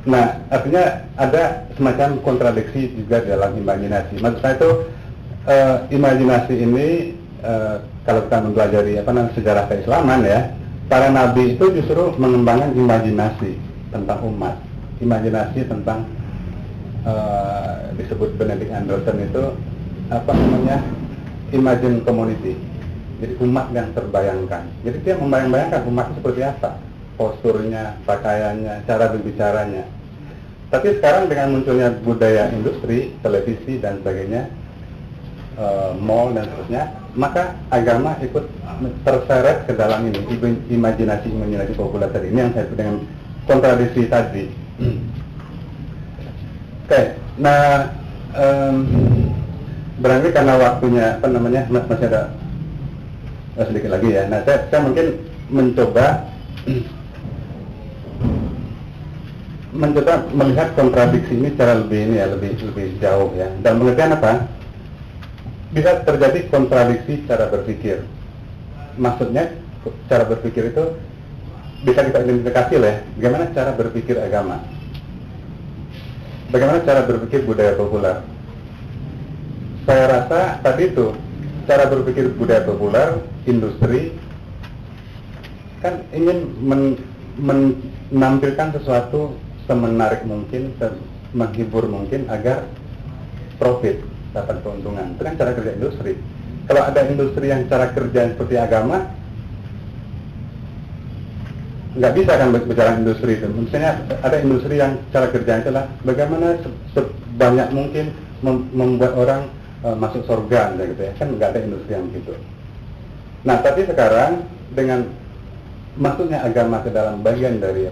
Nah, artinya ada semacam kontradiksi juga dalam imajinasi. Maksud saya itu imajinasi ini kalau kita mempelajari sejarah keislaman ya, para nabi itu justru mengembangkan imajinasi tentang umat, imajinasi tentang disebut Benedict Anderson itu imagine community. Jadi umat yang terbayangkan. Jadi dia membayang-bayangkan umat itu seperti apa, posturnya, pakaiannya, cara berbicaranya. Tapi sekarang dengan munculnya budaya industri, televisi dan sebagainya, mall dan seterusnya, maka agama ikut terseret ke dalam ini, imajinasi populer tadi. Ini yang saya sebut dengan kontradiksi tadi. Oke, nah barangkali karena waktunya masih ada sedikit lagi ya. Nah, saya mungkin mencoba melihat kontradiksi ini secara lebih jauh ya. Dan pengertian apa? Bisa terjadi kontradiksi cara berpikir. Maksudnya cara berpikir itu bisa kita identifikasi lah ya. Bagaimana cara berpikir agama? Bagaimana cara berpikir budaya populer? Saya rasa tadi itu cara berpikir budaya populer, industri kan ingin menampilkan sesuatu semenarik mungkin, menghibur mungkin agar profit, dapat keuntungan. Itu kan cara kerja industri. Kalau ada industri yang cara kerja seperti agama, nggak bisa kan bicara industri itu. Misalnya ada industri yang cara kerjanya adalah bagaimana sebanyak mungkin membuat orang masuk surga, gitu ya. Kan nggak ada industri yang begitu. Nah, tapi sekarang dengan masuknya agama ke dalam bagian dari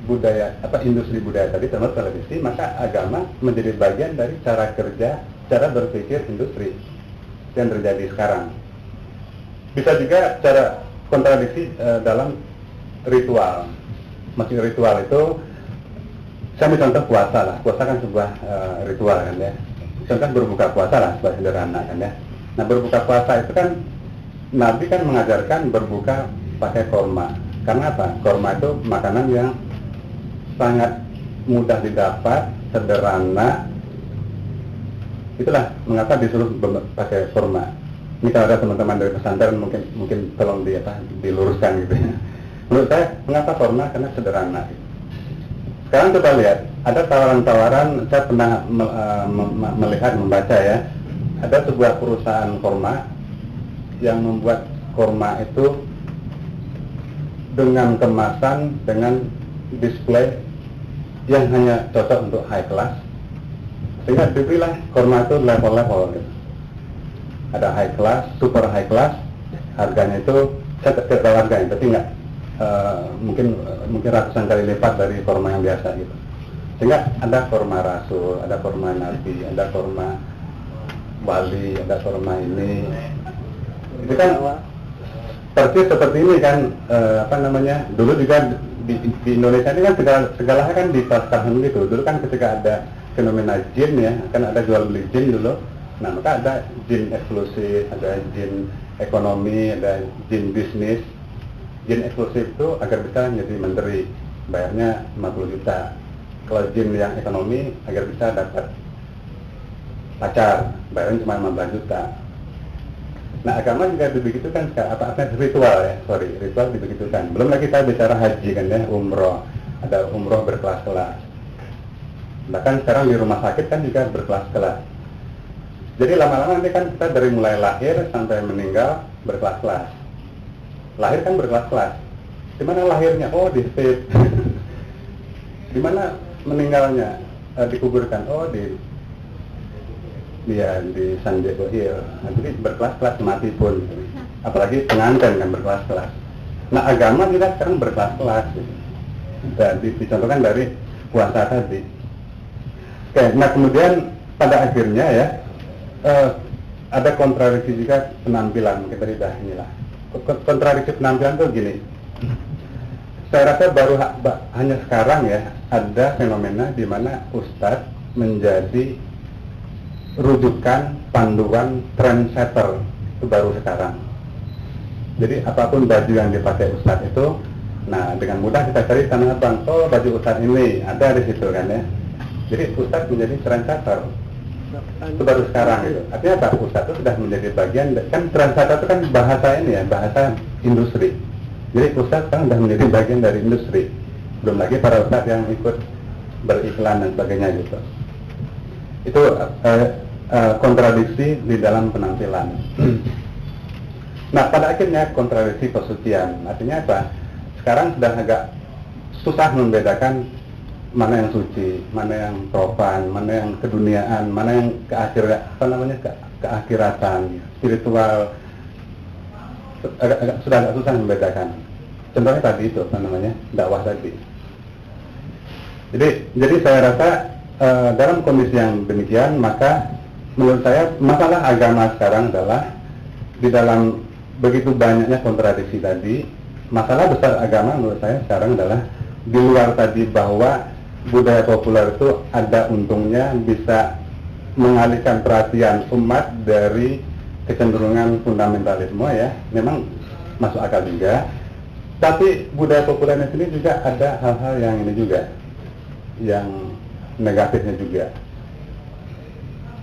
budaya, industri budaya tadi, termasuk televisi, maka agama menjadi bagian dari cara kerja, cara berpikir industri yang terjadi sekarang. Bisa juga cara kontradiksi dalam ritual. Maksud ritual itu, saya ambil contoh puasa lah. Puasa kan sebuah ritual kan ya. Contoh berbuka puasa lah, sebuah sederhana kan ya. Nah, berbuka puasa itu kan Nabi kan mengajarkan berbuka pakai korma. Karena apa? Korma itu makanan yang sangat mudah didapat, sederhana. Itulah mengapa disuruh pakai korma. Ini kalau ada teman-teman dari pesantren mungkin tolong diluruskan gitu ya. Menurut saya mengapa korma? Karena sederhana. Sekarang kita lihat ada tawaran-tawaran. Saya pernah membaca ya. Ada sebuah perusahaan korma yang membuat korma itu dengan kemasan, dengan display yang hanya cocok untuk high class, sehingga diberilah korma itu level-level gitu. Ada high class, super high class, harganya itu saya tidak tahu harganya, tapi nggak mungkin ratusan kali lipat dari korma yang biasa gitu. Sehingga ada korma rasul, ada korma nabi, ada korma wali, ada korma ini. Itu kan persis seperti ini kan, dulu juga di Indonesia ini kan segalanya kan dipasarkan gitu. Dulu kan ketika ada fenomena jin ya, kan ada jual beli jin dulu. Nah, maka ada jin eksklusif, ada jin ekonomi, ada jin bisnis. Jin eksklusif itu agar bisa menjadi menteri, bayarnya 50 juta. Kalau jin yang ekonomi agar bisa dapat pacar, bayarnya cuma 15 juta. Nah, agama juga dibegitukan, ritual dibegitukan. Belum lagi kita bicara haji kan ya, umroh. Ada umroh berkelas-kelas. Bahkan sekarang di rumah sakit kan juga berkelas-kelas. Jadi lama-lama nanti kan kita dari mulai lahir sampai meninggal berkelas-kelas. Lahir kan berkelas-kelas. Di mana lahirnya? Oh, di state. Di mana meninggalnya? Dikuburkan. Oh, di San Diego Hill. Nah, jadi berkelas-kelas mati pun. Apalagi pengantin kan berkelas-kelas. Nah, agama kita sekarang berkelas-kelas. Dan dicontohkan dari puasa tadi. Oke, nah kemudian pada akhirnya ya ada kontradiksi juga penampilan. Kita tidak inilah. Kontradiksi penampilan tuh gini. Saya rasa baru hanya sekarang ya ada fenomena di mana ustadz menjadi rujukan, panduan, trendsetter. Itu baru sekarang. Jadi apapun baju yang dipakai ustadz itu Nah, dengan mudah kita cari Tanah Abang. Oh, baju Ustadz ini ada di situ kan ya. Jadi Ustadz menjadi translator. Itu baru sekarang gitu. Artinya apa? Ustadz itu sudah menjadi bagian, kan translator itu kan bahasa ini ya, bahasa industri. Jadi Ustadz sekarang sudah menjadi bagian dari industri. Belum lagi para Ustadz yang ikut beriklan dan sebagainya gitu. Itu kontradiksi di dalam penampilan. Nah, pada akhirnya kontradiksi pesucian. Artinya apa? Sekarang sudah agak susah membedakan mana yang suci, mana yang profan, mana yang keduniaan, mana yang keakhiratan, spiritual. Sudah agak susah membedakan. Contohnya tadi itu dakwah tadi. Jadi saya rasa dalam kondisi yang demikian, maka menurut saya masalah agama sekarang adalah di dalam begitu banyaknya kontradiksi tadi. Masalah besar agama menurut saya sekarang adalah di luar tadi bahwa budaya populer itu ada untungnya bisa mengalihkan perhatian umat dari kecenderungan fundamentalisme ya, memang masuk akal juga. Tapi budaya populernya sendiri juga ada hal-hal yang ini juga, yang negatifnya juga.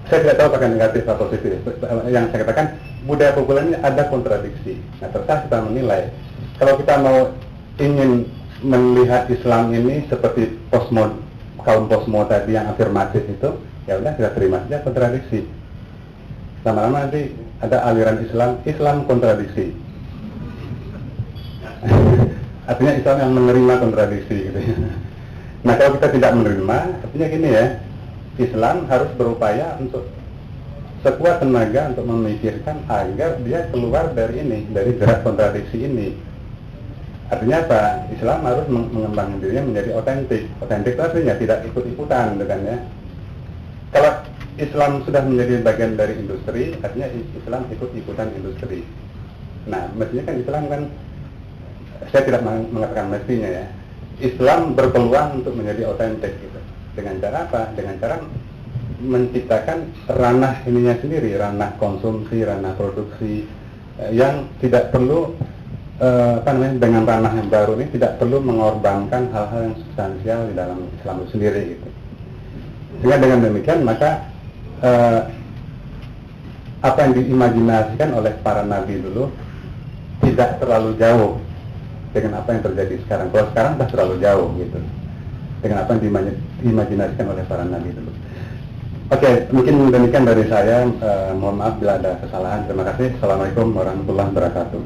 Saya tidak tahu apakah negatif atau positif. Yang saya katakan budaya populer ini ada kontradiksi. Nah, terserah kita menilai. Kalau kita mau ingin melihat Islam ini seperti kaum posmo tadi yang afirmatif itu, ya udah kita terima saja kontradiksi. Lama-lama nanti ada aliran Islam kontradiksi. Artinya Islam yang menerima kontradiksi gitu ya. Nah, kalau kita tidak menerima, artinya gini ya, Islam harus berupaya untuk sekuat tenaga untuk memikirkan agar dia keluar dari jerat kontradiksi ini. Artinya apa? Islam harus mengembangkan dirinya menjadi otentik. Otentik itu artinya tidak ikut-ikutan, kan ya. Kalau Islam sudah menjadi bagian dari industri, artinya Islam ikut-ikutan industri. Nah, mestinya kan Islam kan, saya tidak mengatakan mestinya ya, Islam berpeluang untuk menjadi otentik gitu. Dengan cara apa? Dengan cara menciptakan ranah ininya sendiri, ranah konsumsi, ranah produksi, yang tidak perlu dengan ranah yang baru ini tidak perlu mengorbankan hal-hal yang substansial di dalam Islam itu sendiri gitu. Sehingga dengan demikian maka apa yang diimajinasikan oleh para nabi dulu tidak terlalu jauh dengan apa yang terjadi sekarang. Kalau sekarang sudah terlalu jauh gitu dengan apa yang diimajinasikan oleh para nabi dulu. Oke, mungkin demikian dari saya. Mohon maaf bila ada kesalahan. Terima kasih. Assalamualaikum warahmatullahi wabarakatuh.